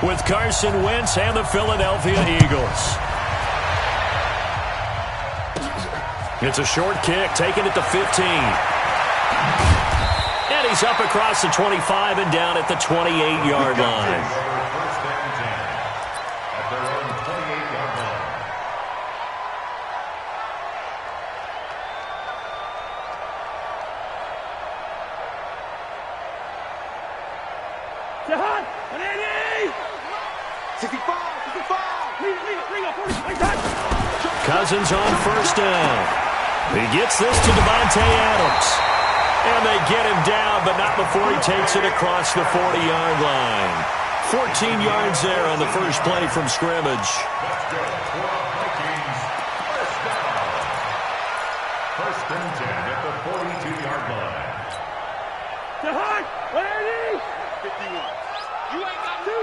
with Carson Wentz and the Philadelphia Eagles. It's a short kick, taken at the 15. And he's up across the 25 and down at the 28-yard line. Cousins on first down. He gets this to Devontae Adams. And they get him down, but not before he takes it across the 40-yard line. 14 yards there on the first play from scrimmage. First and 10 at the 42-yard line. 51. You ain't got two.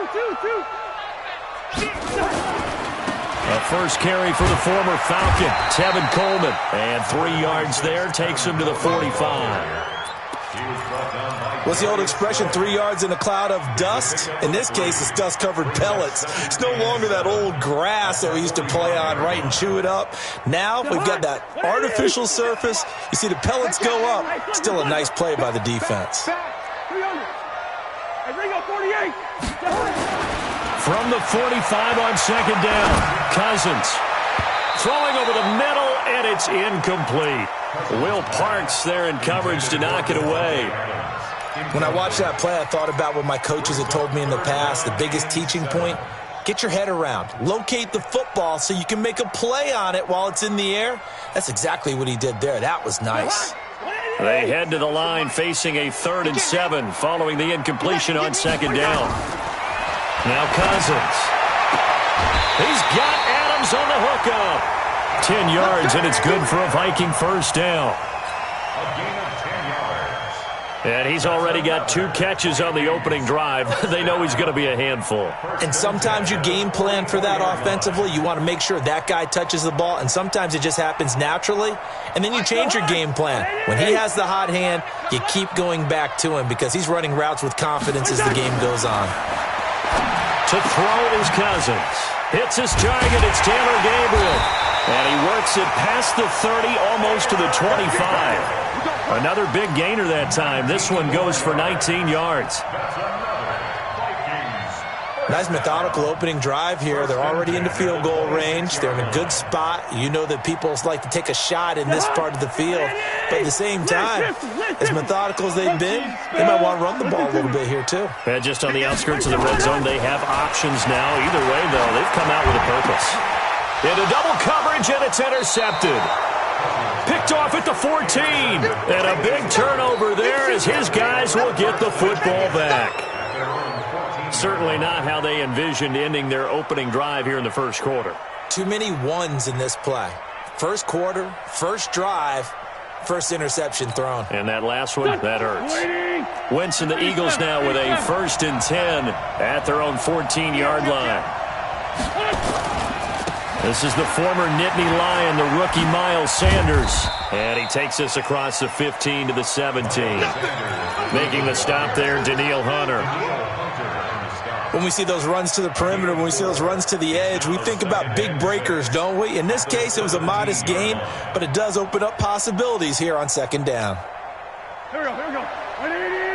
A first carry for the former Falcon, Tevin Coleman. And 3 yards there, takes him to the 45. What's the old expression, 3 yards in a cloud of dust? In this case, it's dust-covered pellets. It's no longer that old grass that we used to play on, right, and chew it up. Now we've got that artificial surface. You see the pellets go up. Still a nice play by the defense. From the 45 on second down, Cousins throwing over the middle, and it's incomplete. Will Parks there in coverage to knock it away. When I watched that play, I thought about what my coaches had told me in the past. The biggest teaching point, get your head around. Locate the football so you can make a play on it while it's in the air. That's exactly what he did there. That was nice. They head to the line facing a 3rd and 7 following the incompletion on second down. Now Cousins. He's got Adams on the hookup. 10 yards, and it's good for a Viking first down. And he's already got 2 catches on the opening drive. They know he's going to be a handful. And sometimes you game plan for that offensively. You want to make sure that guy touches the ball, and sometimes it just happens naturally. And then you change your game plan. When he has the hot hand, you keep going back to him because he's running routes with confidence as the game goes on. To throw is Cousins. Hits his target. It's Taylor Gabriel. And he works it past the 30, almost to the 25. Another big gainer that time. This one goes for 19 yards. Nice methodical opening drive here. They're already into field goal range. They're in a good spot. You know that people like to take a shot in this part of the field. But at the same time, as methodical as they've been, they might want to run the ball a little bit here too. And just on the outskirts of the red zone, they have options now. Either way, though, they've come out with a purpose. Into double coverage, and it's intercepted. Picked off at the 14. And a big turnover there as his guys will get the football back. Certainly not how they envisioned ending their opening drive here in the first quarter. Too many ones in this play. First quarter, first drive, first interception thrown. And that last one, that hurts. Wentz and the Eagles now with a 1st and 10 at their own 14-yard line. This is the former Nittany Lion, the rookie Miles Sanders. And he takes this across the 15 to the 17. Making the stop there, Danielle Hunter. When we see those runs to the perimeter, when we see those runs to the edge, we think about big breakers, don't we? In this case, it was a modest gain, but it does open up possibilities here on second down. Here we go. 180.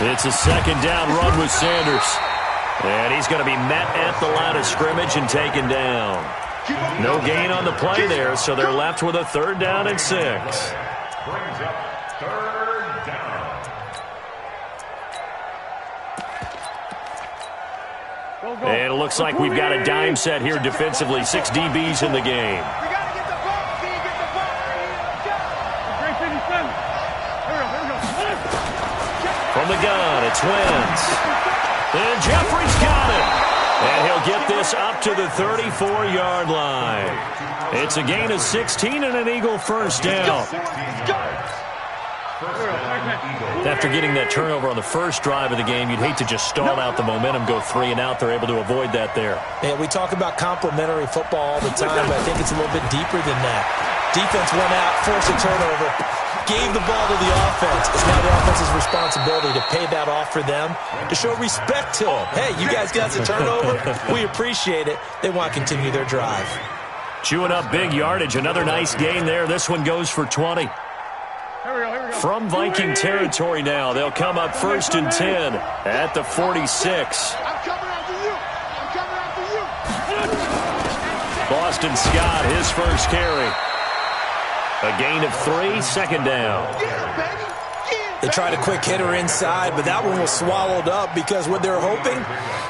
It's a second down run with Sanders. And he's going to be met at the line of scrimmage and taken down. No gain on the play there, so they're left with a 3rd down and 6. Brings up 3rd down. And it looks like we've got a dime set here defensively. 6 DBs in the game. From the gun, it's Wentz. And Jeffrey's got it. And he'll get this up to the 34-yard line. It's a gain of 16 and an Eagle first down. After getting that turnover on the first drive of the game, you'd hate to just stall out the momentum, go 3 and out. They're able to avoid that there. Yeah, we talk about complementary football all the time, but I think it's a little bit deeper than that. Defense went out, forced a turnover, gave the ball to the offense. It's now defense's responsibility to pay that off for them, to show respect to them. Hey, you guys got a turnover. We appreciate it. They want to continue their drive. Chewing up big yardage. Another nice gain there. This one goes for 20. Here we go. From Viking territory now, they'll come up 1st and 10 at the 46. I'm coming after you. I'm coming after you. Boston Scott, his first carry. A gain of 3, second down. They tried a quick hitter inside, but that one was swallowed up because what they're hoping,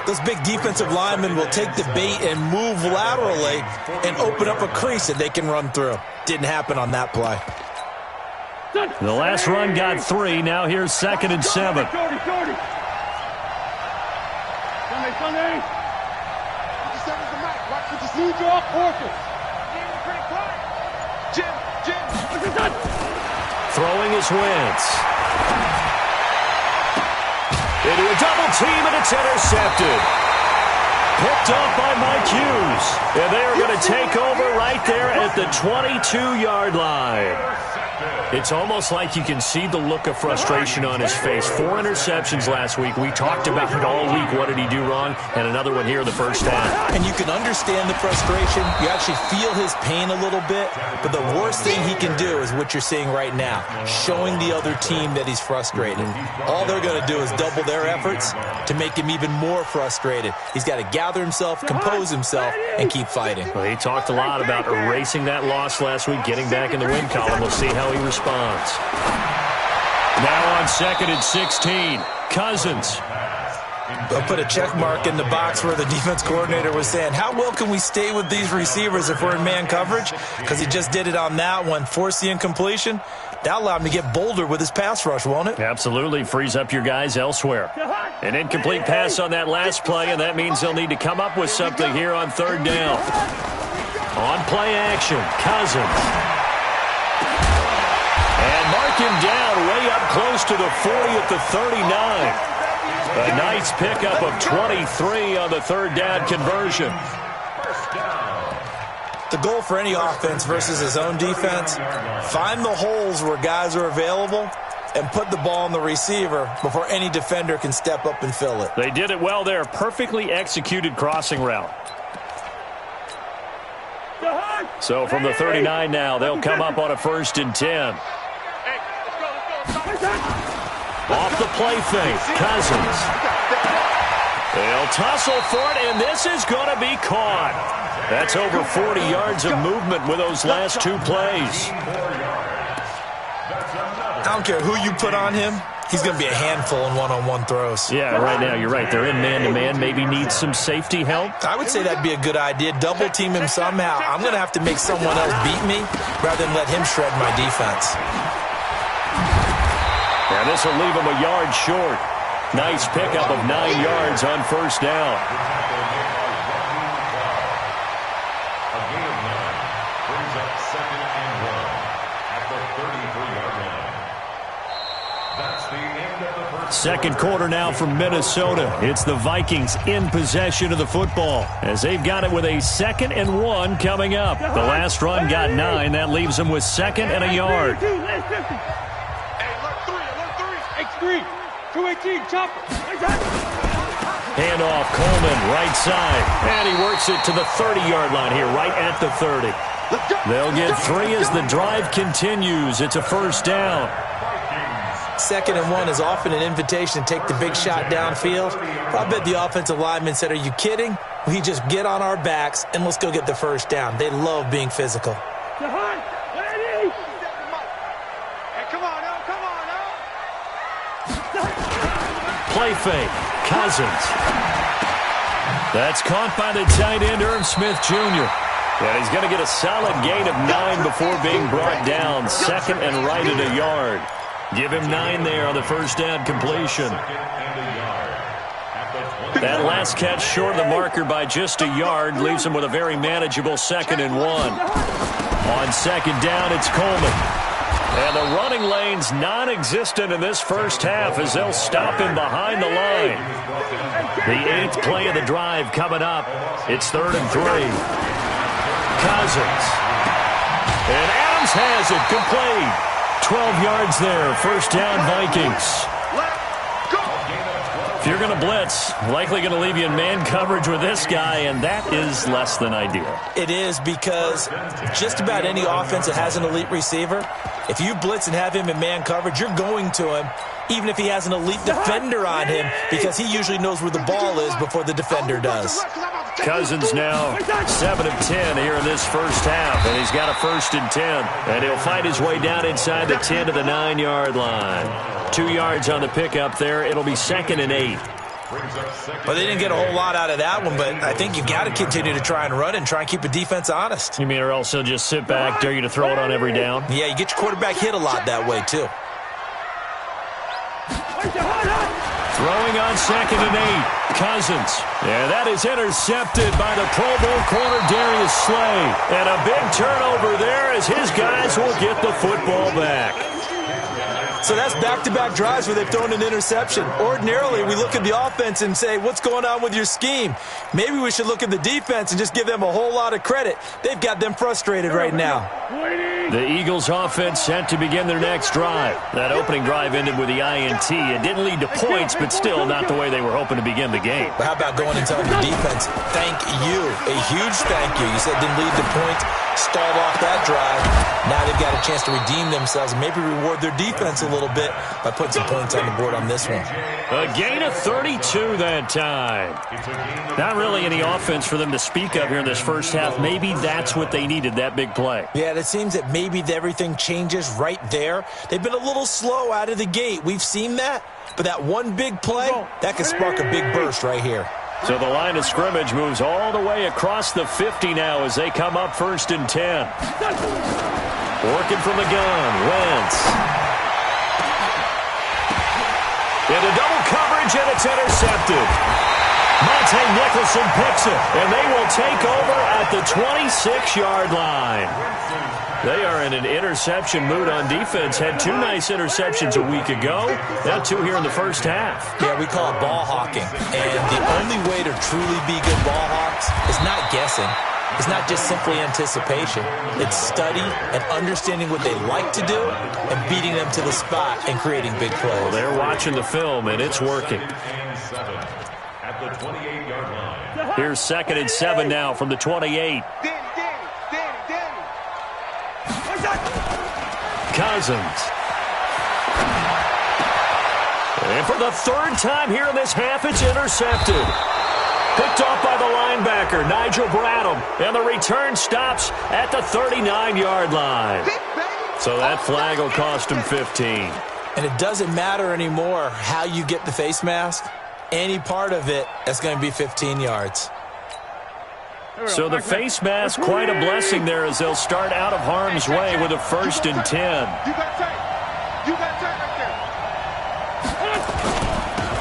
those big defensive linemen will take the bait and move laterally and open up a crease that they can run through. Didn't happen on that play. The last run got 3. Now here's 2nd and 7. Sunday. Need your horses. Jim. Throwing his Wentz. Into a double team, and it's intercepted. Picked up by Mike Hughes. And they are going to take over right there at the 22-yard line. It's almost like you can see the look of frustration on his face. 4 interceptions last week. We talked about it all week. What did he do wrong? And another one here in the first half. And you can understand the frustration. You actually feel his pain a little bit. But the worst thing he can do is what you're seeing right now, showing the other team that he's frustrated. All they're going to do is double their efforts to make him even more frustrated. He's got to gather himself, compose himself, and keep fighting. Well, he talked a lot about erasing that loss last week, getting back in the win column. We'll see how he responds. Now on 2nd and 16, Cousins. They'll put a check mark in the box where the defense coordinator was saying, how well can we stay with these receivers if we're in man coverage? Because he just did it on that one, forced the incompletion. That allowed him to get bolder with his pass rush, won't it? Absolutely. Frees up your guys elsewhere. An incomplete pass on that last play, and that means they'll need to come up with something here on 3rd down. On play action, Cousins. And mark him down way up close to the 40 at the 39. A nice pickup of 23 on the 3rd down conversion. The goal for any offense versus his own defense, find the holes where guys are available and put the ball on the receiver before any defender can step up and fill it. They did it well there. Perfectly executed crossing route. So from the 39 now, they'll come up on a 1st and 10. Off the play fake, Cousins. They'll tussle for it, and this is going to be caught. That's over 40 yards of movement with those last 2 plays. I don't care who you put on him. He's going to be a handful in one-on-one throws. Yeah, right now, you're right. They're in man-to-man. Maybe needs some safety help. I would say that'd be a good idea. Double team him somehow. I'm going to have to make someone else beat me rather than let him shred my defense. And this will leave him a yard short. Nice pickup of 9 yards on 1st down. A gain of 9 brings up 2nd and 1 at the 33-yard line. That's the end of the first. Second quarter now from Minnesota. It's the Vikings in possession of the football as they've got it with a 2nd and 1 coming up. The last run got 9. That leaves them with 2nd and a yard. X3, 218, chopper. Handoff, Coleman, right side. And he works it to the 30-yard line here, right at the 30. They'll get 3 as the drive continues. It's a 1st down. 2nd and 1 is often an invitation to take the big shot downfield. I bet the offensive lineman said, are you kidding? We just get on our backs and let's go get the 1st down. They love being physical. Play fake, Cousins. That's caught by the tight end, Irv Smith Jr. And he's going to get a solid gain of 9 before being brought down. 2nd and right at a yard. Give him 9 there on the 1st down completion. That last catch short of the marker by just a yard leaves him with a very manageable 2nd and 1. On 2nd down, it's Coleman. And the running lane's non-existent in this first half as they'll stop him behind the line. The 8th play of the drive coming up. It's 3rd and 3. Cousins. And Adams has it complete. 12 yards there. First down, Vikings. If you're going to blitz, likely going to leave you in man coverage with this guy, and that is less than ideal. It is, because just about any offense that has an elite receiver, if you blitz and have him in man coverage, you're going to him, even if he has an elite defender on him, because he usually knows where the ball is before the defender does. Cousins now 7 of 10 here in this first half, and he's got a 1st and 10. And he'll fight his way down inside the 10 to the 9-yard line. 2 yards on the pickup there. It'll be 2nd and 8. Well, they didn't get a whole lot out of that one, but I think you've got to continue to try and run and try and keep the defense honest. You mean, or else he'll just sit back, dare you to throw it on every down? Yeah, you get your quarterback hit a lot that way, too. Throwing on 2nd and 8. Cousins. Yeah, that is intercepted by the Pro Bowl corner Darius Slay. And a big turnover there as his guys will get the football back. So that's back-to-back drives where they've thrown an interception. Ordinarily, we look at the offense and say, what's going on with your scheme? Maybe we should look at the defense and just give them a whole lot of credit. They've got them frustrated right now. The Eagles offense set to begin their next drive. That opening drive ended with the INT. It didn't lead to points, but still not the way they were hoping to begin the game. But how about going and telling your defense, thank you, a huge thank you. You said it didn't lead to points, stalled off that drive. Now they've got a chance to redeem themselves and maybe reward their defense a little bit by putting some points on the board on this one. A gain of 32 that time. Not really any offense for them to speak of here in this first half. Maybe that's what they needed, that big play. Yeah, it seems that maybe everything changes right there. They've been a little slow out of the gate. We've seen that. But that one big play, that could spark a big burst right here. So the line of scrimmage moves all the way across the 50 now as they come up 1st and 10. Working from the gun, Wentz. Into double coverage, and it's intercepted. Monte Nicholson picks it, and they will take over at the 26-yard line. They are in an interception mood on defense. Had 2 nice interceptions a week ago. Now 2 here in the first half. Yeah, we call it ball hawking. And the only way to truly be good ball hawks is not guessing. It's not just simply anticipation. It's study and understanding what they like to do and beating them to the spot and creating big plays. Well, they're watching the film, and it's working. At the 28-yard line. Here's 2nd and 7 now from the 28. Cousins. And for the 3rd time here in this half, it's intercepted. Picked off by the linebacker, Nigel Bradham. And the return stops at the 39-yard line. So that flag will cost him 15. And it doesn't matter anymore how you get the face mask. Any part of it, that's going to be 15 yards. So the face mask, quite a blessing there as they'll start out of harm's way with a 1st and 10.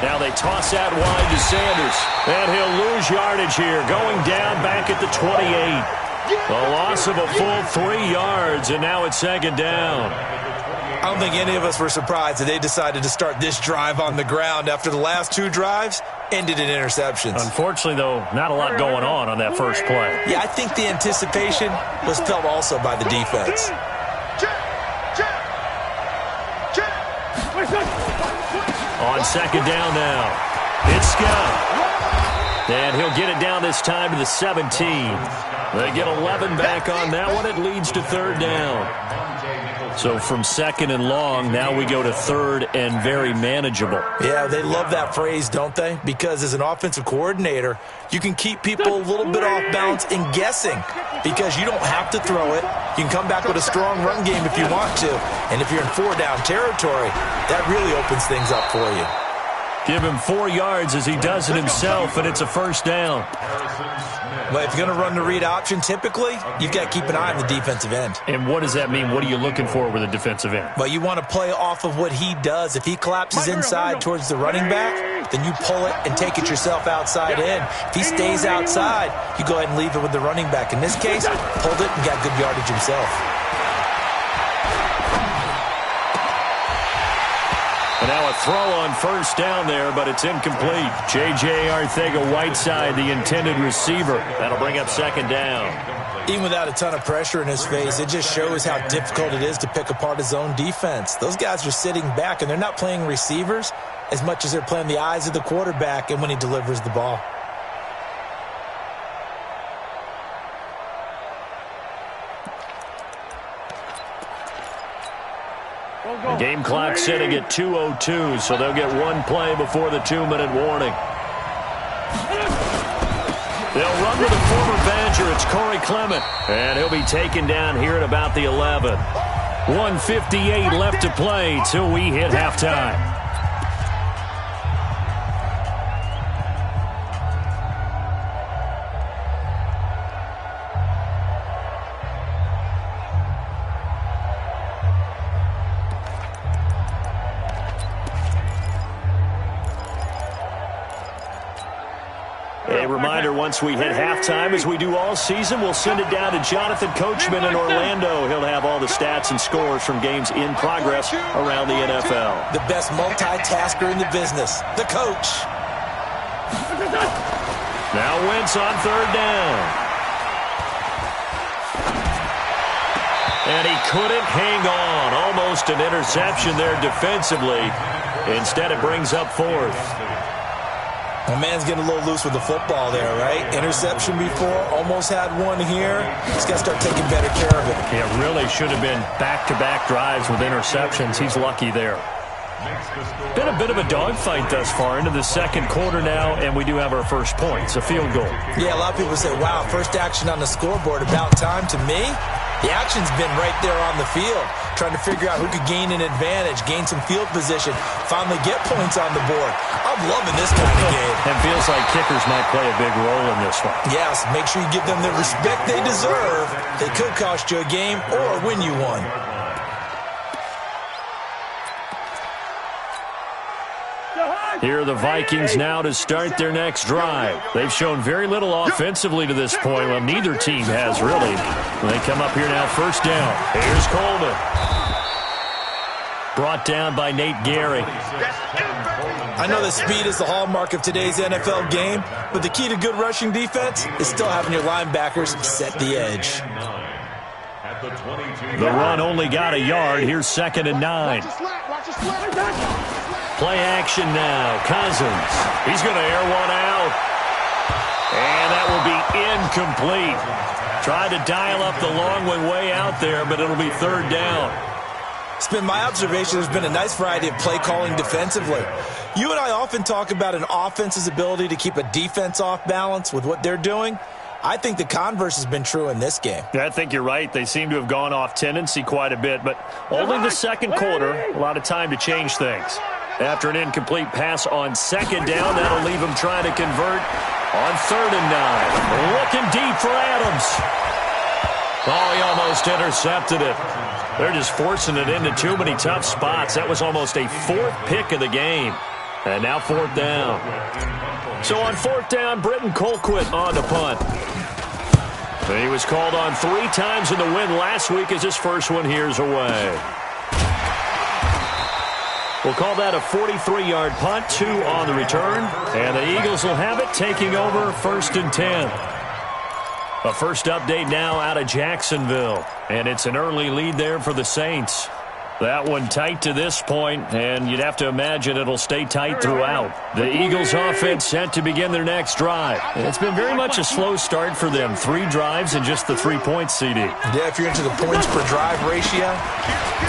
Now they toss out wide to Sanders. And he'll lose yardage here, going down back at the 28. A loss of a full 3 yards, and now it's 2nd down. I don't think any of us were surprised that they decided to start this drive on the ground after the last 2 drives ended in interceptions. Unfortunately, though, not a lot going on that first play. Yeah, I think the anticipation was felt also by the defense. On 2nd down now, it's Scott. And he'll get it down this time to the 17. They get 11 back on that one. It leads to 3rd down. So from 2nd and long, now we go to 3rd and very manageable. Yeah, they love that phrase, don't they? Because as an offensive coordinator, you can keep people a little bit off balance and guessing because you don't have to throw it. You can come back with a strong run game if you want to. And if you're in 4-down territory, that really opens things up for you. Give him 4 yards as he does it himself, and it's a 1st down. Well, if you're going to run the read option, typically, you've got to keep an eye on the defensive end. And what does that mean? What are you looking for with a defensive end? Well, you want to play off of what he does. If he collapses inside towards the running back, then you pull it and take it yourself outside in. If he stays outside, you go ahead and leave it with the running back. In this case, pulled it and got good yardage himself. And now a throw on first down there, but it's incomplete. J.J. Arcega-Whiteside, the intended receiver. That'll bring up second down. Even without a ton of pressure in his face, it just shows how difficult it is to pick apart his own defense. Those guys are sitting back, and they're not playing receivers as much as they're playing the eyes of the quarterback and when he delivers the ball. The game clock sitting at 2:02, so they'll get one play before the 2-minute warning. They'll run with a former Badger. It's Corey Clement, and he'll be taken down here at about the 11. 1:58 left to play till we hit halftime. A reminder, once we hit halftime, as we do all season, we'll send it down to Jonathan Coachman in Orlando. He'll have all the stats and scores from games in progress around the NFL. The best multitasker in the business, the coach. Now Wentz on third down. And he couldn't hang on. Almost an interception there defensively. Instead, it brings up fourth. My man's getting a little loose with the football there, right? Interception before, almost had one here. He's got to start taking better care of it. Yeah, really should have been back-to-back drives with interceptions. He's lucky there. Been a bit of a dogfight thus far into the second quarter now, and we do have our first points, a field goal. Yeah, a lot of people say, wow, first action on the scoreboard, about time. To me, the action's been right there on the field, trying to figure out who could gain an advantage, gain some field position, finally get points on the board. I'm loving this kind of game. And feels like kickers might play a big role in this one. Yes, make sure you give them the respect they deserve. They could cost you a game or win you one. Here are the Vikings now to start their next drive. They've shown very little offensively to this point. Well, neither team has really. They come up here now, first down. Here's Coleman. Brought down by Nate Gary. I know that speed is the hallmark of today's NFL game, but the key to good rushing defense is still having your linebackers set the edge. The run only got a yard. Here's 2nd and 9. Play action now. Cousins. He's going to air one out. And that will be incomplete. Tried to dial up the long one way out there, but it'll be third down. It's been my observation there's been a nice variety of play calling defensively. You and I often talk about an offense's ability to keep a defense off balance with what they're doing. I think the converse has been true in this game. I think you're right. They seem to have gone off tendency quite a bit, but only the second quarter, a lot of time to change things. After an incomplete pass on second down, that'll leave him trying to convert on 3rd and 9. Looking deep for Adams. Oh, he almost intercepted it. They're just forcing it into too many tough spots. That was almost a 4th pick of the game. And now 4th down. So on 4th down, Britton Colquitt on to punt. He was called on 3 times in the win last week as his first one here's away. We'll call that a 43-yard punt, 2 on the return. And the Eagles will have it, taking over 1st and 10. A first update now out of Jacksonville. And it's an early lead there for the Saints. That one tight to this point, and you'd have to imagine it'll stay tight throughout. The Eagles offense set to begin their next drive. And it's been very much a slow start for them. 3 drives and just the 3 points, CD. Yeah, if you're into the points per drive ratio,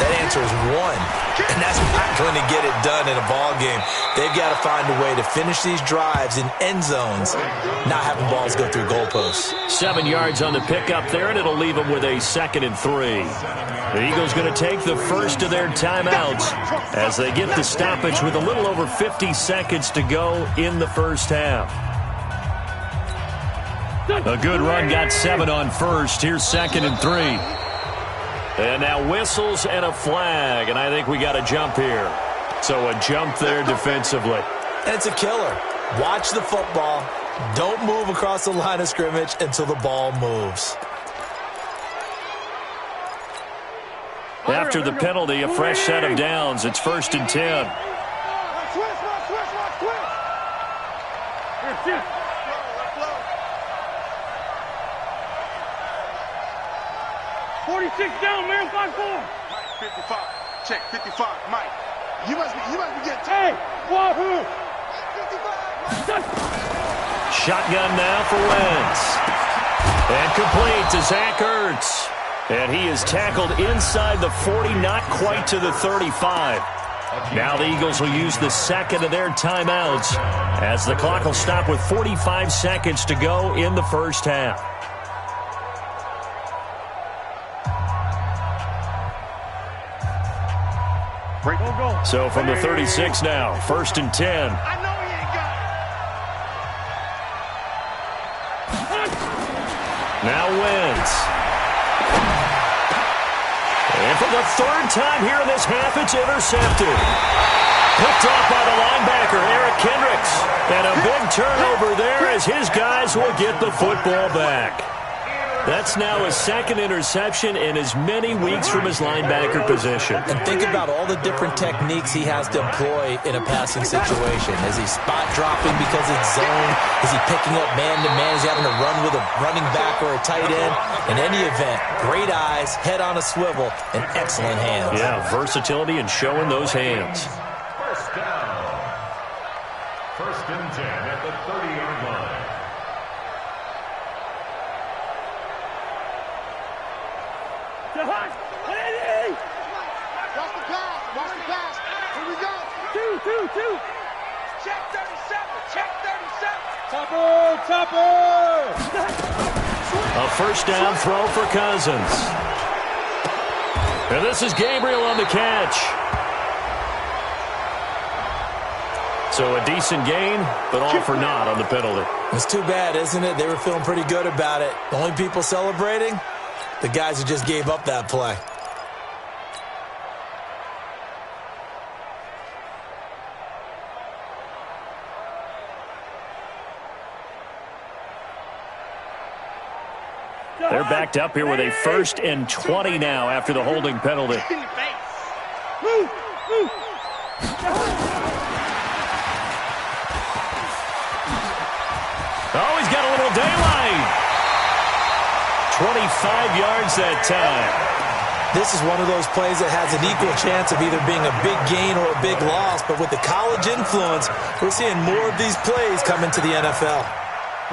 that answer is 1. And that's not going to get it done in a ball game. They've got to find a way to finish these drives in end zones, not having balls go through goalposts. 7 yards on the pickup there, and it'll leave them with a 2nd and 3. The Eagles going to take the first of their timeouts as they get the stoppage with a little over 50 seconds to go in the first half. A good run, got 7 on first. Here's 2nd and 3. And now whistles and a flag, and I think we got a jump here. So a jump there defensively. And it's a killer. Watch the football. Don't move across the line of scrimmage until the ball moves. After the penalty, a fresh set of downs. It's 1st and 10. Here. Flow. 46 down, man, 5-4. 55. Check, 55. Mike. You must be getting Hey, wahoo! 55. Shotgun now for Wentz. And complete to Zach Ertz. And he is tackled inside the 40, not quite to the 35. Now the Eagles will use the second of their timeouts as the clock will stop with 45 seconds to go in the first half. So from the 36 now, 1st and 10. I know he ain't got it. Now Wentz. And for the third time here in this half, it's intercepted. Picked off by the linebacker, Eric Kendricks. And a big turnover there as his guys will get the football back. That's now his second interception in as many weeks from his linebacker position. And think about all the different techniques he has to employ in a passing situation. Is he spot dropping because it's zone? Is he picking up man-to-man? Is he having to run with a running back or a tight end? In any event, great eyes, head on a swivel, and excellent hands. Yeah, versatility and showing those hands. First down. 1st and 10 at the 30-yard line. Watch the pass. Here we go. Two. Check 37. Topper. A first down throw for Cousins. And this is Gabriel on the catch. So a decent gain, but all for naught on the penalty. It's too bad, isn't it? They were feeling pretty good about it. The only people celebrating, the guys who just gave up that play. They're backed up here with a 1st and 20 now after the holding penalty. Move. Oh, he's got a little daylight. 25 yards that time. This is one of those plays that has an equal chance of either being a big gain or a big loss, but with the college influence, we're seeing more of these plays come into the NFL.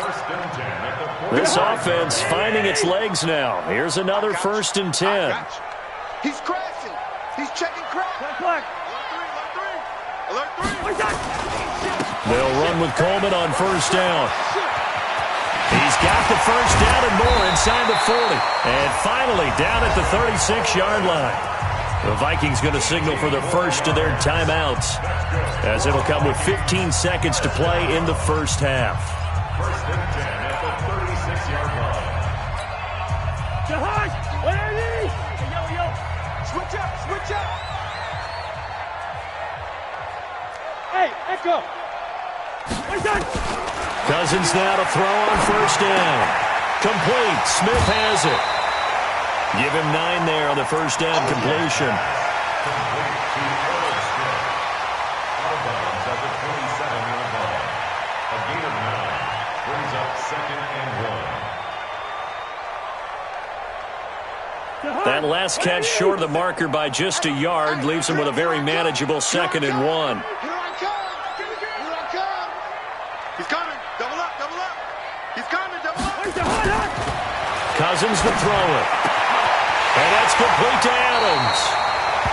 1st and 10 at the 40. This offense finding its legs now. Here's another 1st and 10. He's crashing. He's checking crash. Black. Alert 3. They'll run with Coleman on 1st down. He's got the 1st down and more inside the 40. And finally down at the 36-yard line. The Vikings going to signal for the first of their timeouts as it'll come with 15 seconds to play in the first half. 1st and 10 at the 36-yard line. Jahaj, ready? Yo. Switch up. Hey, Echo. Cousins now to throw on 1st down. Complete. Smith has it. Give him 9 there on the 1st down completion. Complete to Earl Smith. Out of bounds at the 27-yard line. A gain of 9 brings up 2nd and 1. That last catch short of the marker by just a yard leaves him with a very manageable 2nd and 1. Here I come. He's coming. Double up. He's coming. Double up. Cousins to throw it. And that's complete to Adams.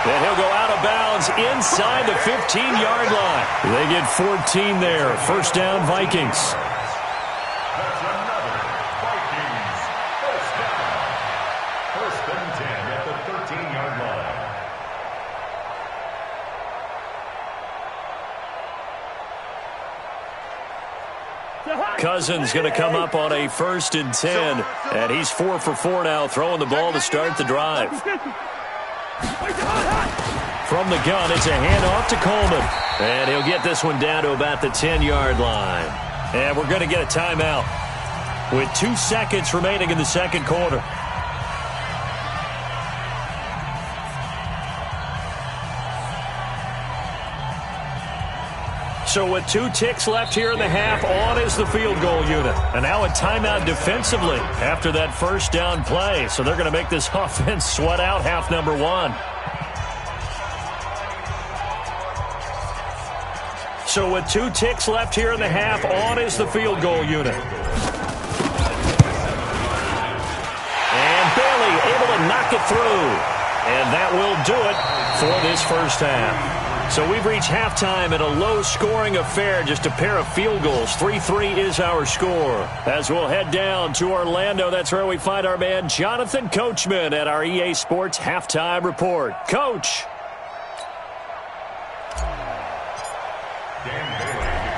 And he'll go out of bounds inside the 15-yard line. They get 14 there. 1st down, Vikings. That's another Vikings 1st down. 1st and 10 at the 13-yard line. Cousins going to come up on a 1st and 10. And he's 4 for 4 now, throwing the ball to start the drive. From the gun, it's a handoff to Coleman. And he'll get this one down to about the 10-yard line. And we're going to get a timeout with 2 seconds remaining in the second quarter. So with 2 ticks left here in the half, on is the field goal unit. And now a timeout defensively after that first down play. So they're going to make this offense sweat out half number 1. So with 2 ticks left here in the half, on is the field goal unit. And Bailey able to knock it through. And that will do it for this first half. So we've reached halftime in a low-scoring affair, just a pair of field goals. 3-3 is our score. As we'll head down to Orlando, that's where we find our man Jonathan Coachman at our EA Sports Halftime Report. Coach.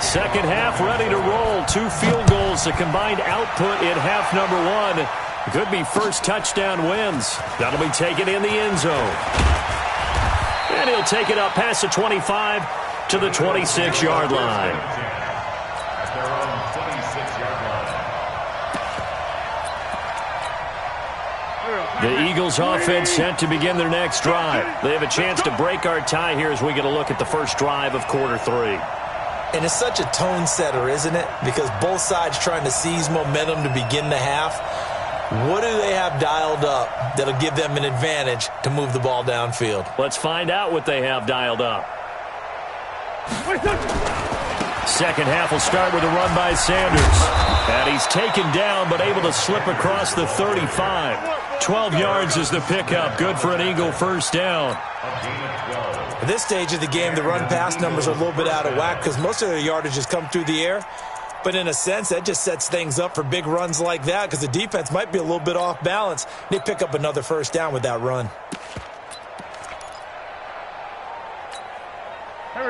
Second half ready to roll. 2 field goals, the combined output in half number 1. Could be first touchdown wins. That'll be taken in the end zone. And he'll take it up past the 25 to the 26-yard line. The Eagles offense set to begin their next drive. They have a chance to break our tie here as we get a look at the first drive of quarter 3. And it's such a tone setter, isn't it? Because both sides trying to seize momentum to begin the half. What do they have dialed up that'll give them an advantage to move the ball downfield? Let's find out what they have dialed up. Second half will start with a run by Sanders. And he's taken down but able to slip across the 35. 12 yards is the pickup. Good for an Eagle first down. At this stage of the game, the run-pass numbers are a little bit out of whack because most of their yardage has come through the air. But in a sense, that just sets things up for big runs like that because the defense might be a little bit off balance. They pick up another first down with that run.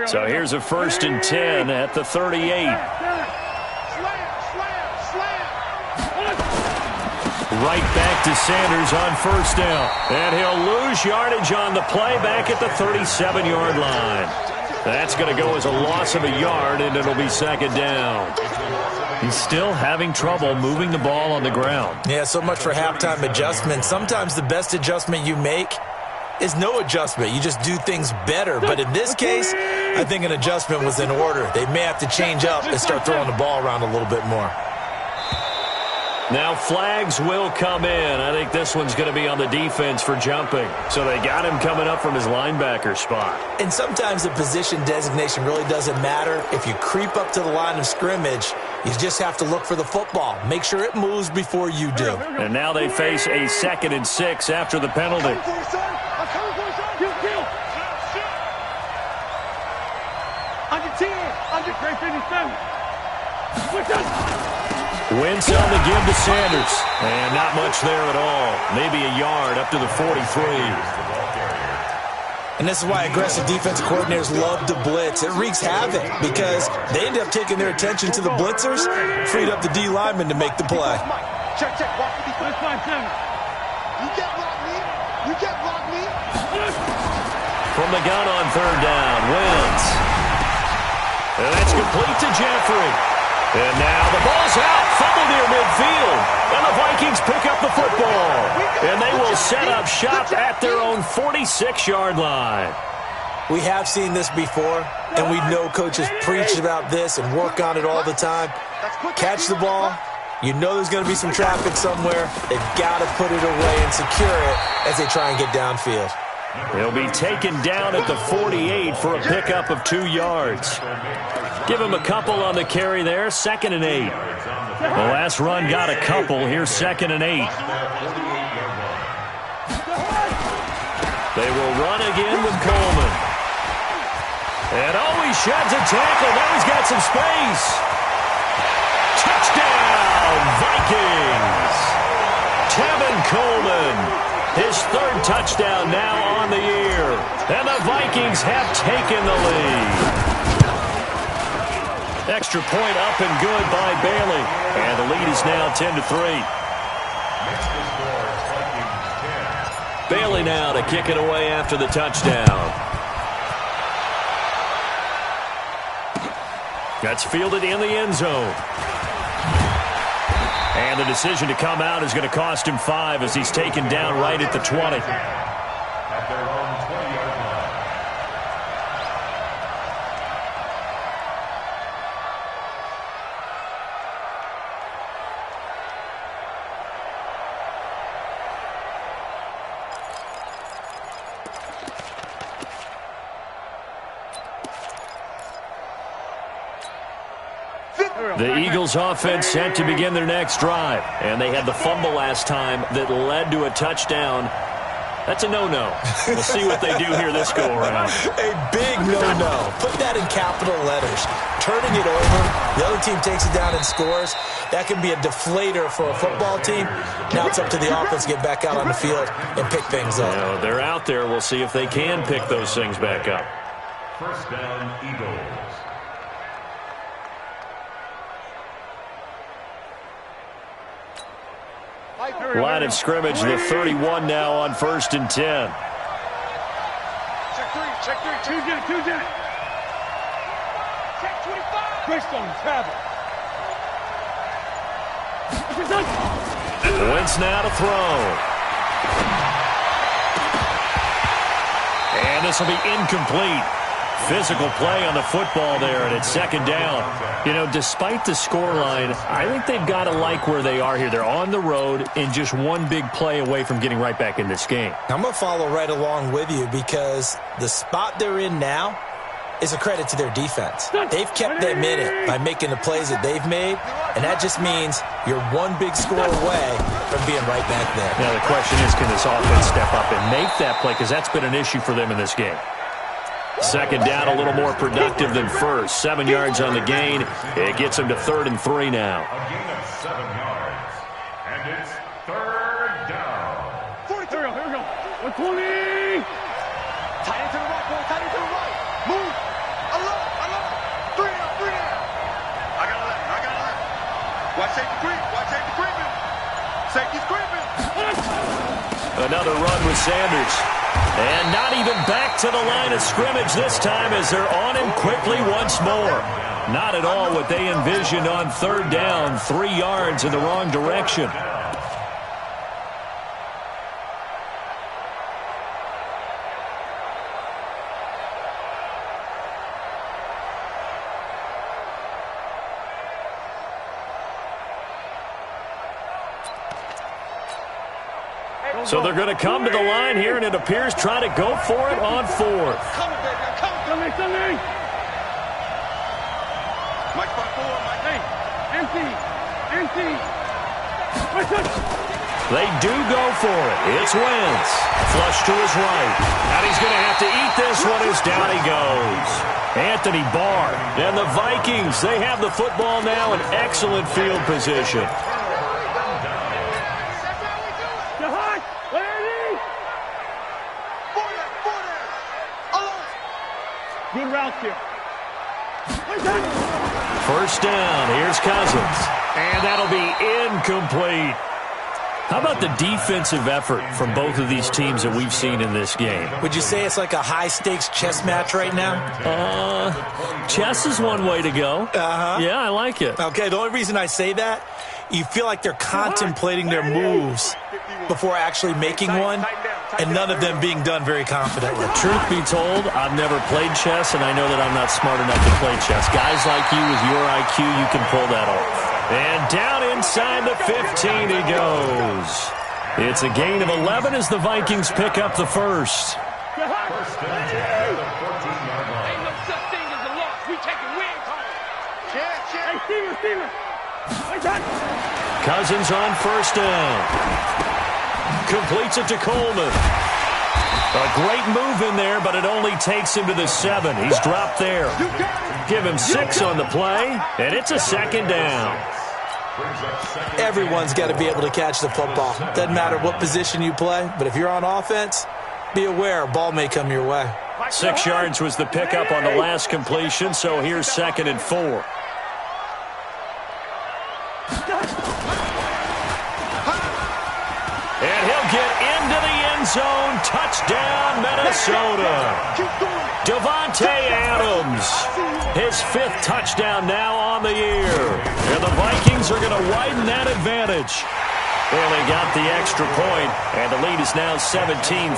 So here's a 1st and 10 at the 38. Right back to Sanders on first down. And he'll lose yardage on the play back at the 37-yard line. That's going to go as a loss of a yard, and it'll be second down. He's still having trouble moving the ball on the ground. Yeah, so much for halftime adjustment. Sometimes the best adjustment you make is no adjustment. You just do things better. But in this case, I think an adjustment was in order. They may have to change up and start throwing the ball around a little bit more. Now flags will come in. I think this one's going to be on the defense for jumping. So they got him coming up from his linebacker spot. And sometimes the position designation really doesn't matter. If you creep up to the line of scrimmage, you just have to look for the football. Make sure it moves before you do. And now they face a 2nd and 6 after the penalty. Wentz on the give to Sanders. And not much there at all. Maybe a yard up to the 43. And this is why aggressive defensive coordinators love to blitz. It wreaks havoc because they end up taking their attention to the blitzers, freed up the D lineman to make the play. Check, check, walk the defense. You can't block me. You can't block me. From the gun on third down, Wentz. And that's complete to Jeffrey. And now the ball's out, fumbled near midfield. And the Vikings pick up the football. And they will set up shop at their own 46-yard line. We have seen this before, and we know coaches preach about this and work on it all the time. Catch the ball. You know there's going to be some traffic somewhere. They've got to put it away and secure it as they try and get downfield. He'll be taken down at the 48 for a pickup of 2 yards. Give him a couple on the carry there, 2nd and 8. The last run got a couple. Here's 2nd and 8. They will run again with Coleman. And he sheds a tackle. Now he's got some space. Touchdown, Vikings. Tevin Coleman. His 3rd touchdown now on the year. And the Vikings have taken the lead. Extra point up and good by Bailey. And the lead is now 10-3. Bailey now to kick it away after the touchdown. That's fielded in the end zone. And the decision to come out is going to cost him 5 as he's taken down right at the 20. At their own 20-yard The Eagles offense set to begin their next drive. And they had the fumble last time that led to a touchdown. That's a no-no. We'll see what they do here this go-around. A big no-no. Put that in capital letters. Turning it over, the other team takes it down and scores. That can be a deflator for a football team. Now it's up to the offense to get back out on the field and pick things up. You know, they're out there. We'll see if they can pick those things back up. First down, Eagles. Line of scrimmage, the 31 now on 1st and 10. Check three. Two jet. Check 25. Greystone, travel. Wentz now to throw. And this will be incomplete. Physical play on the football there, and it's second down. You know, despite the scoreline, I think they've got to like where they are here. They're on the road and just one big play away from getting right back in this game. I'm going to follow right along with you because the spot they're in now is a credit to their defense. They've kept them in it by making the plays that they've made, and that just means you're one big score away from being right back there. Now the question is, can this offense step up and make that play? Because that's been an issue for them in this game. Second down, a little more productive than first. 7 yards on the gain. It gets them to 3rd and 3 now. A gain of 7 yards. And it's 3rd down. 42. Here we go. 120. Tight end to the right, boy. Tight end to the right. Move. Alone. 3 down. I got 11. Watch safety creeping. Safety's creeping. Another run with Sanders. And not even back to the line of scrimmage this time as they're on him quickly once more. Not at all what they envisioned on 3rd down. 3 yards in the wrong direction. So they're going to come to the line here, and it appears trying to go for it on 4th. Come on, baby. Come on. Mike 5-4. Mike. Hey. Empty. They do go for it. It's Wentz. Flush to his right. And he's going to have to eat this one as down he goes. Anthony Barr. And the Vikings, they have the football now in excellent field position. Good route here. First down. Here's Cousins. And that'll be incomplete. How about the defensive effort from both of these teams that we've seen in this game? Would you say it's like a high-stakes chess match right now? Chess is one way to go. Yeah, I like it. Okay, the only reason I say that, you feel like they're contemplating their moves before actually making one, and none of them being done very confidently. Truth be told, I've never played chess, and I know that I'm not smart enough to play chess. Guys like you with your IQ, you can pull that off. And down inside the 15 he goes. It's a gain of 11 as the Vikings pick up the first. First and 10 at the 14-yard line. Ain't no such thing as a loss. We taking wins home. Hey, Steven. Cousins on first down. Completes it to Coleman. A great move in there, but it only takes him to the 7. He's dropped there. Give him 6 on the play, and it's a second down. Everyone's got to be able to catch the football. Doesn't matter what position you play, but if you're on offense, be aware a ball may come your way. 6 yards was the pickup on the last completion, so here's 2nd and 4. And he'll get into the end zone. Touchdown, Minnesota. Davante Adams, his 5th touchdown now on the year. And the Vikings are going to widen that advantage. Well, they got the extra point, and the lead is now 17-3.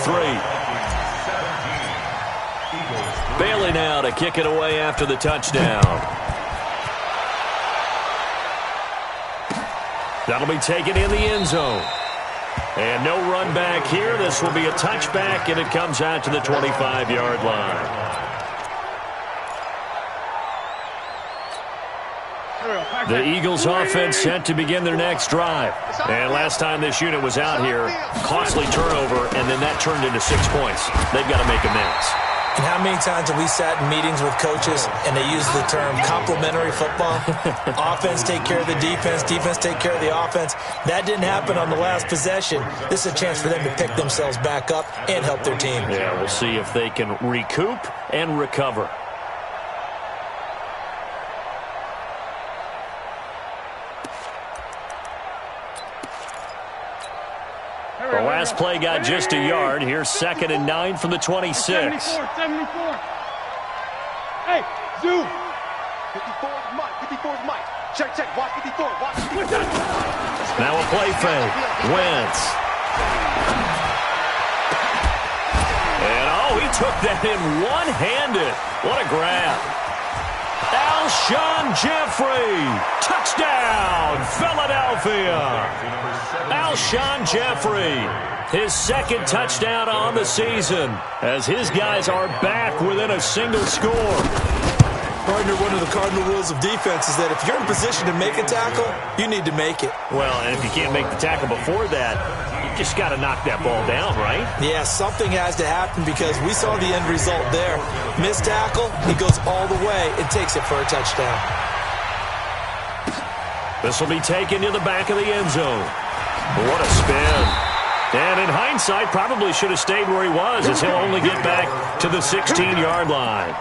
Bailey now to kick it away after the touchdown. That'll be taken in the end zone. And no run back here. This will be a touchback, and it comes out to the 25-yard line. The Eagles offense set to begin their next drive. And last time this unit was out here, costly turnover, and then that turned into 6 points. They've got to make amends. And how many times have we sat in meetings with coaches and they use the term complementary football? Offense take care of the defense, defense take care of the offense. That didn't happen on the last possession. This is a chance for them to pick themselves back up and help their team. Yeah, we'll see if they can recoup and recover. The last play got just a yard. Here's 2nd and 9 from the 26. 74. Hey, zoom. 54 is Mike. 54 is Mike. Check. Watch 54. Watch 54. Now a play fake. Wentz. And, he took that in one-handed. What a grab. Alshon Jeffrey. Touchdown, Philadelphia. Alshon Jeffrey, his 2nd touchdown on the season, as his guys are back within a single score. Partner, one of the cardinal rules of defense is that if you're in position to make a tackle, you need to make it. Well, and if you can't make the tackle before that, you just got to knock that ball down, right? Yeah, something has to happen because we saw the end result there. Missed tackle, he goes all the way and takes it for a touchdown. This will be taken to the back of the end zone. What a spin. And in hindsight, probably should have stayed where he was, as he'll only get back to the 16-yard line.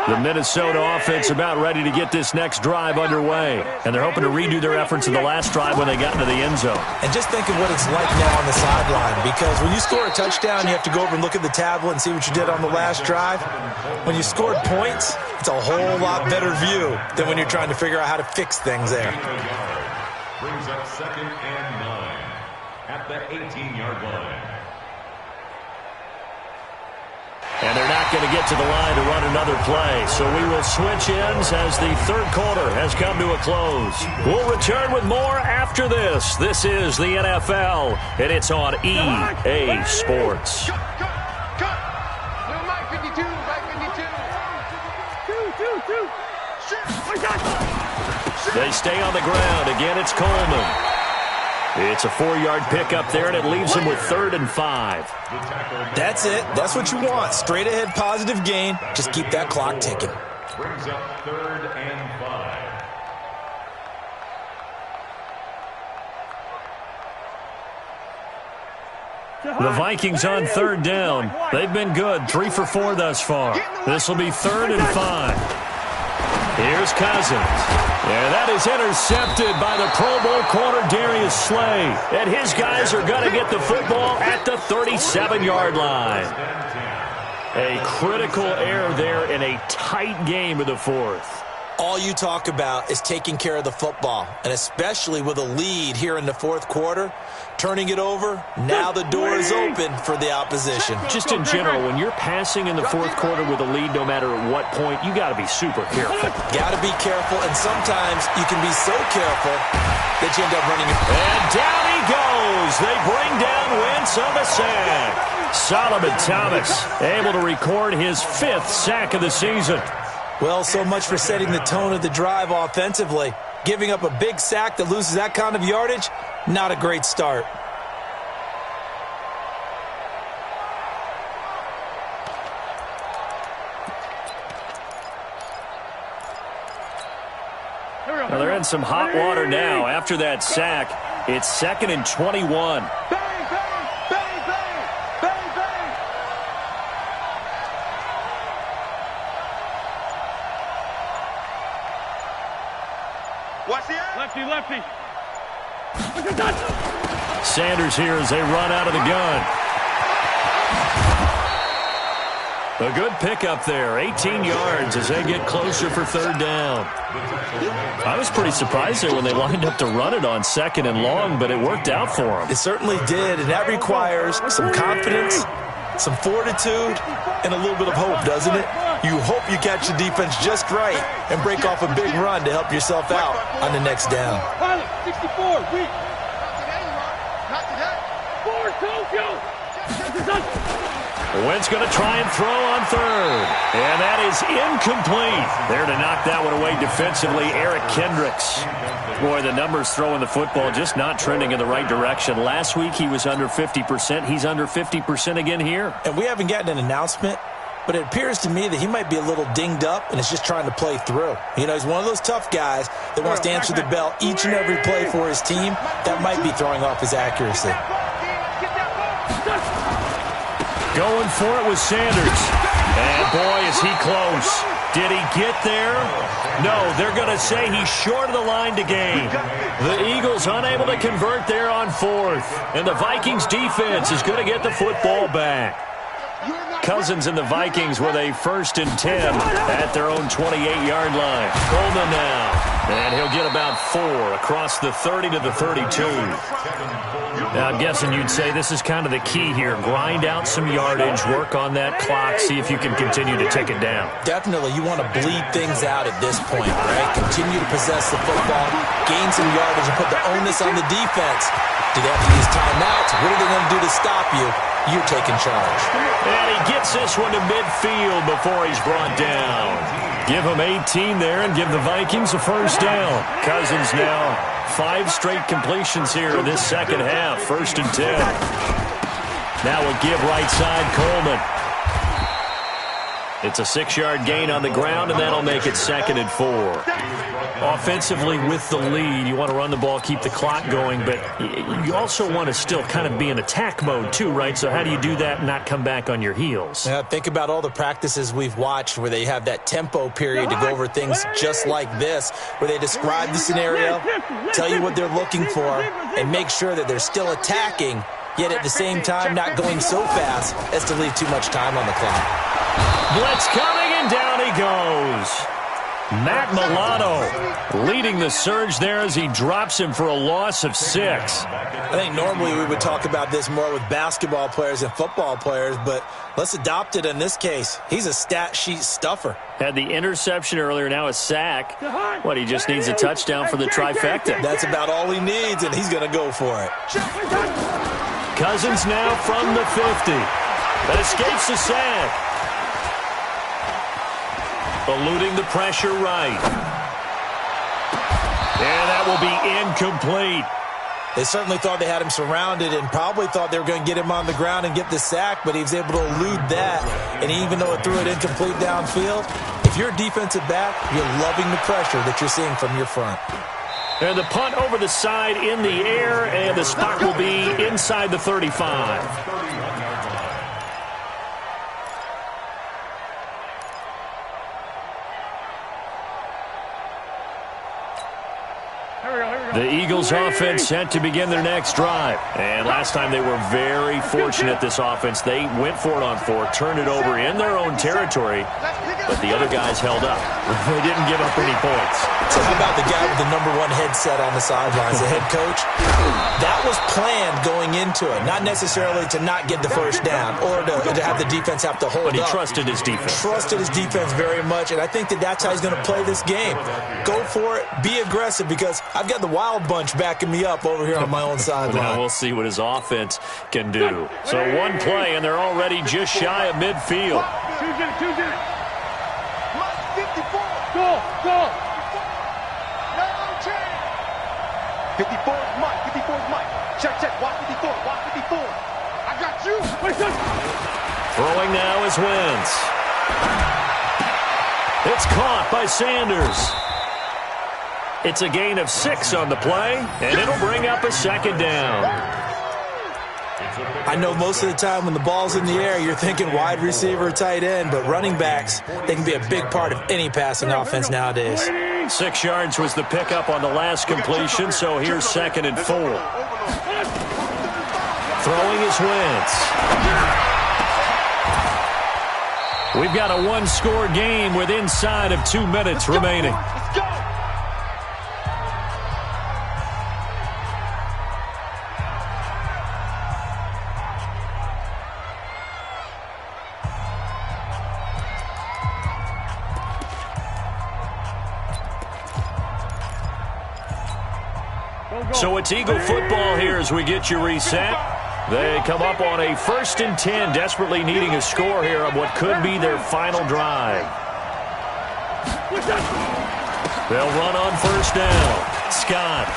The Minnesota offense about ready to get this next drive underway. And they're hoping to redo their efforts in the last drive when they got into the end zone. And just think of what it's like now on the sideline, because when you score a touchdown, you have to go over and look at the tablet and see what you did on the last drive. When you scored points, it's a whole lot better view than when you're trying to figure out how to fix things there. Brings up 2nd and 9 at the 18-yard line. And they're not going to get to the line to run another play. So we will switch ends as the 3rd quarter has come to a close. We'll return with more after this. This is the NFL, and it's on EA Sports. Cut. Little Mike 52, Mike 52. They stay on the ground. Again, it's Coleman. It's a 4-yard pickup there, and it leaves him with 3rd and 5. That's it. That's what you want. Straight ahead positive gain. Just keep that clock ticking. Brings up 3rd and 5. The Vikings on 3rd down. They've been good, 3 for 4 thus far. This will be 3rd and 5. Here's Cousins. And that is intercepted by the Pro Bowl corner Darius Slay. And his guys are going to get the football at the 37-yard line. A critical error there in a tight game in the 4th. All you talk about is taking care of the football, and especially with a lead here in the 4th quarter, turning it over, now the door is open for the opposition. Just in general, when you're passing in the 4th quarter with a lead, no matter at what point, you got to be super careful. Got to be careful, and sometimes you can be so careful that you end up running it. And down he goes. They bring down Wentz on the sack. Solomon Thomas able to record his 5th sack of the season. Well, so much for setting the tone of the drive offensively. Giving up a big sack that loses that kind of yardage, not a great start. Well, they're in some hot water now. After that sack, it's 2nd and 21. Lefty. Sanders here as they run out of the gun. A good pickup there, 18 yards as they get closer for 3rd down. I was pretty surprised there when they lined up to run it on 2nd and long, but it worked out for them. It certainly did, and that requires some confidence, some fortitude, and a little bit of hope, doesn't it? You hope you catch the defense just right and break off a big run to help yourself out on the next down. Pilot, 64, weak. Not today. Forward, Tokyo. Wentz going to try and throw on third. And that is incomplete. There to knock that one away defensively, Eric Kendricks. Boy, the numbers throwing the football just not trending in the right direction. Last week he was under 50%. He's under 50% again here. And we haven't gotten an announcement, but it appears to me that he might be a little dinged up and is just trying to play through. You know, he's one of those tough guys that wants to answer the bell each and every play for his team. That might be throwing off his accuracy. Going for it with Sanders. And boy, is he close. Did he get there? No, they're going to say he's short of the line to gain. The Eagles unable to convert there on fourth. And the Vikings defense is going to get the football back. Cousins and the Vikings with a 1st and 10 at their own 28-yard line. Coleman now. And he'll get about 4 across the 30 to the 32. Now, I'm guessing you'd say this is kind of the key here. Grind out some yardage, work on that clock, see if you can continue to tick it down. Definitely, you want to bleed things out at this point, right? Continue to possess the football, gain some yardage, and put the onus on the defense. Do they have to use timeouts? What are they going to do to stop you? You're taking charge. And he gets this one to midfield before he's brought down. Give him 18 there and give the Vikings a 1st down. Cousins now 5 straight completions here in this second half. 1st and 10. Now a give right side Coleman. It's a 6-yard gain on the ground, and that'll make it 2nd and 4. Offensively with the lead, you want to run the ball, keep the clock going, but you also want to still kind of be in attack mode too, right? So how do you do that and not come back on your heels? Yeah, think about all the practices we've watched where they have that tempo period to go over things just like this, where they describe the scenario, tell you what they're looking for, and make sure that they're still attacking, yet at the same time not going so fast as to leave too much time on the clock. Blitz coming, and down he goes. Matt Milano leading the surge there as he drops him for a loss of 6. I think normally we would talk about this more with basketball players and football players, but let's adopt it in this case. He's a stat sheet stuffer. Had the interception earlier, now a sack. What, he just needs a touchdown for the trifecta. That's about all he needs, and he's going to go for it. Cousins now from the 50. That escapes the sack. Eluding the pressure right. And that will be incomplete. They certainly thought they had him surrounded and probably thought they were going to get him on the ground and get the sack, but he was able to elude that. And even though it threw it incomplete downfield, if you're a defensive back, you're loving the pressure that you're seeing from your front. And the punt over the side in the air, and the spot will be inside the 35. The Eagles offense set to begin their next drive. And last time they were very fortunate, this offense. They went for it on 4, turned it over in their own territory, but the other guys held up. They didn't give up any points. So how about the guy with the #1 headset on the sidelines, the head coach? That was planned going into it, not necessarily to not get the 1st down or to have the defense have to hold up. But he trusted his defense. Trusted his defense very much, and I think that's how he's going to play this game. Go for it, be aggressive, because I've got the Wild Bunch backing me up over here on my own sideline. Now we'll see what his offense can do. So one play, and they're already just shy of midfield. 54 is Mike. 54 is Mike. Check. Watch 54. Watch 54. I got you. Throwing now is Wentz. It's caught by Sanders. It's a gain of 6 on the play, and it'll bring up a 2nd down. I know most of the time when the ball's in the air, you're thinking wide receiver, tight end, but running backs, they can be a big part of any passing offense nowadays. 6 yards was the pickup on the last completion, so here's 2nd and 4. Throwing is Wentz. We've got a 1-score game with inside of 2 minutes remaining. Let's go. So it's Eagle football here as we get you reset. They come up on a 1st and 10, desperately needing a score here on what could be their final drive. They'll run on 1st down. Scott.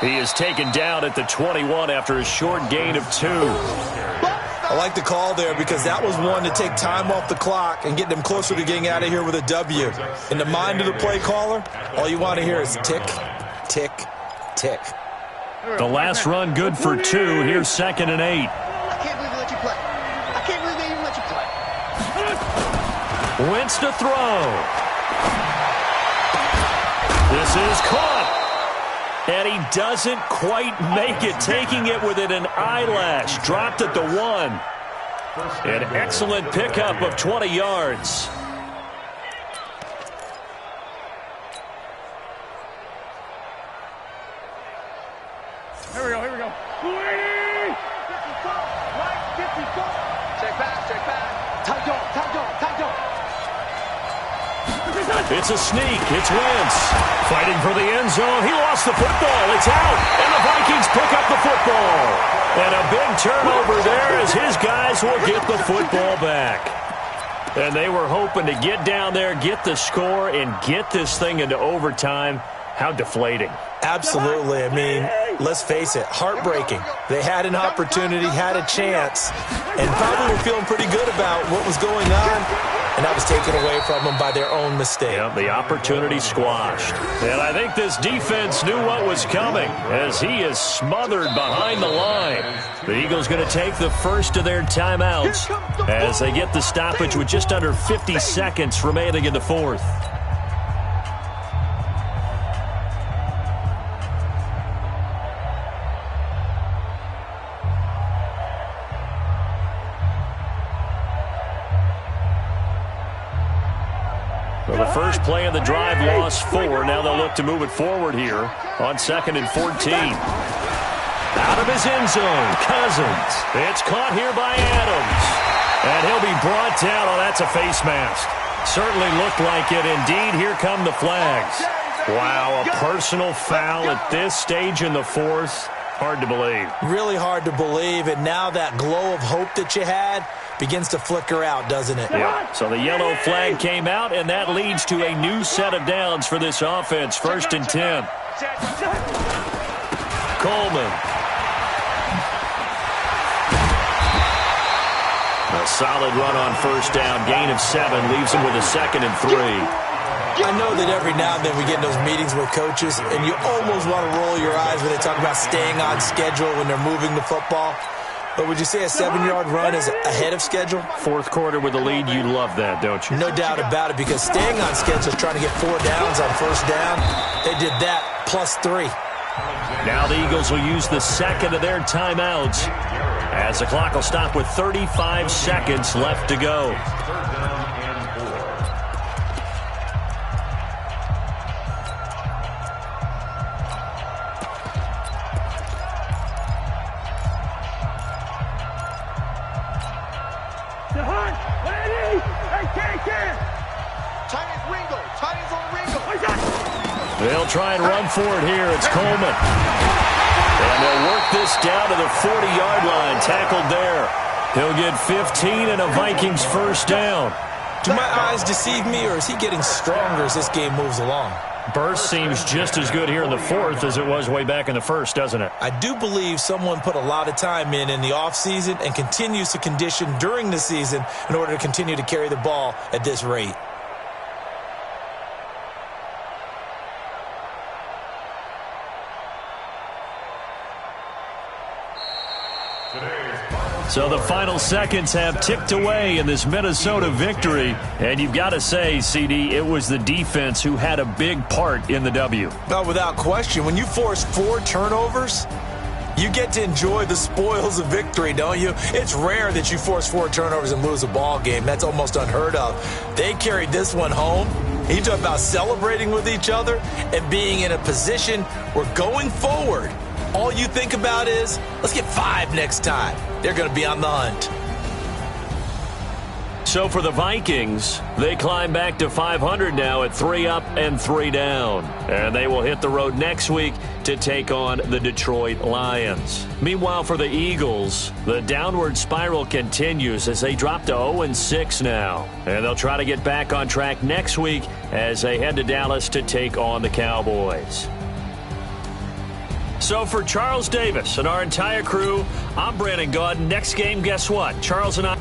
He is taken down at the 21 after a short gain of 2. I like the call there because that was one to take time off the clock and get them closer to getting out of here with a W. In the mind of the play caller, all you want to hear is tick, tick, tick. The last run good for 2. Here's 2nd and 8. I can't believe they let you play. I can't believe they even let you play. Wentz to throw. This is caught. And he doesn't quite make it, taking it within an eyelash. Dropped at the 1. An excellent pickup of 20 yards. Here we go, here we go. Check back, check back. Tight dog, tight dog, tight dog. It's a sneak. It's Wentz. Fighting for the end zone. He lost the football. It's out. And the Vikings pick up the football. And a big turnover there as his guys will get the football back. And they were hoping to get down there, get the score, and get this thing into overtime. How deflating. Absolutely. I mean, let's face it, heartbreaking. They had an opportunity, had a chance, and probably were feeling pretty good about what was going on, and that was taken away from them by their own mistake. Yeah, the opportunity squashed. And I think this defense knew what was coming as he is smothered behind the line. The Eagles going to take the first of their timeouts as they get the stoppage with just under 50 seconds remaining in the 4th. The first play of the drive lost 4. Now they'll look to move it forward here on 2nd and 14. Out of his end zone, Cousins. It's caught here by Adams. And he'll be brought down. Oh, that's a face mask. Certainly looked like it. Indeed, here come the flags. Wow, a personal foul at this stage in the 4th. Hard to believe. Really hard to believe, and now that glow of hope that you had begins to flicker out, doesn't it? Yeah, so the yellow flag came out, and that leads to a new set of downs for this offense. 1st and 10. Coleman. A solid run on 1st down. Gain of 7 leaves him with a 2nd and 3. I know that every now and then we get in those meetings with coaches, and you almost want to roll your eyes when they talk about staying on schedule when they're moving the football. But would you say a 7-yard run is ahead of schedule? 4th quarter with the lead, you love that, don't you? No doubt about it, because staying on schedule is trying to get 4 downs on 1st down. They did that plus 3. Now the Eagles will use the 2nd of their timeouts as the clock will stop with 35 seconds left to go. They'll try and run for it here. It's Coleman. And they'll work this down to the 40-yard line. Tackled there. He'll get 15 and a Vikings 1st down. Do my eyes deceive me, or is he getting stronger as this game moves along? Burst seems just as good here in the 4th as it was way back in the 1st, doesn't it? I do believe someone put a lot of time in the offseason and continues to condition during the season in order to continue to carry the ball at this rate. So the final seconds have ticked away in this Minnesota victory. And you've got to say, CD, it was the defense who had a big part in the W. No, without question. When you force 4 turnovers, you get to enjoy the spoils of victory, don't you? It's rare that you force 4 turnovers and lose a ball game. That's almost unheard of. They carried this one home. You talk about celebrating with each other and being in a position where going forward, all you think about is, let's get 5 next time. They're going to be on the hunt. So for the Vikings, they climb back to 500 now at 3 up and 3 down. And they will hit the road next week to take on the Detroit Lions. Meanwhile, for the Eagles, the downward spiral continues as they drop to 0-6 now. And they'll try to get back on track next week as they head to Dallas to take on the Cowboys. So for Charles Davis and our entire crew, I'm Brandon Gaud. Next game, guess what? Charles and I...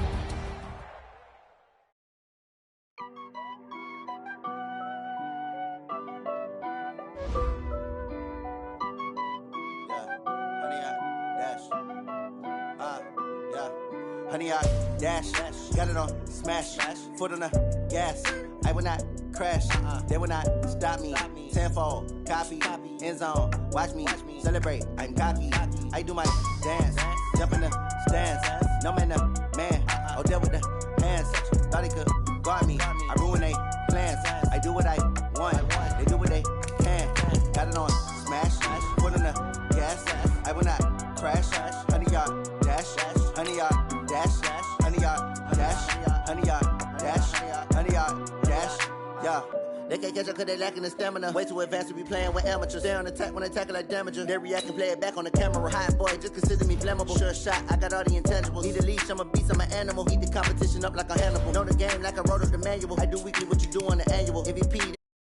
Honey, I dash, got it on, smash, foot on the gas. I will not crash, they will not stop me. Tenfold, copy, end zone, watch me celebrate. I'm cocky, I do my dance, jump in the stands. No man, man, oh, there with the hands. Thought he could guard me, I ruin they plans. I do what I want, they do what they can. Got it on, smash, foot on the gas. I will not crash, honey, y'all dash, honey, y'all dash, honey, y'all dash, honey, y'all dash, honey, y'all dash, yeah. They can't catch up cause they lacking the stamina. Way too advanced to be playing with amateurs. They on attack when they tackle like damager. They react and play it back on the camera. Hot boy, just consider me flammable. Sure shot, I got all the intangibles. Need a leash, I'm a beast, I'm an animal. Eat the competition up like a Hannibal. Know the game like I wrote up the manual. I do weekly what you do on the annual. MVP.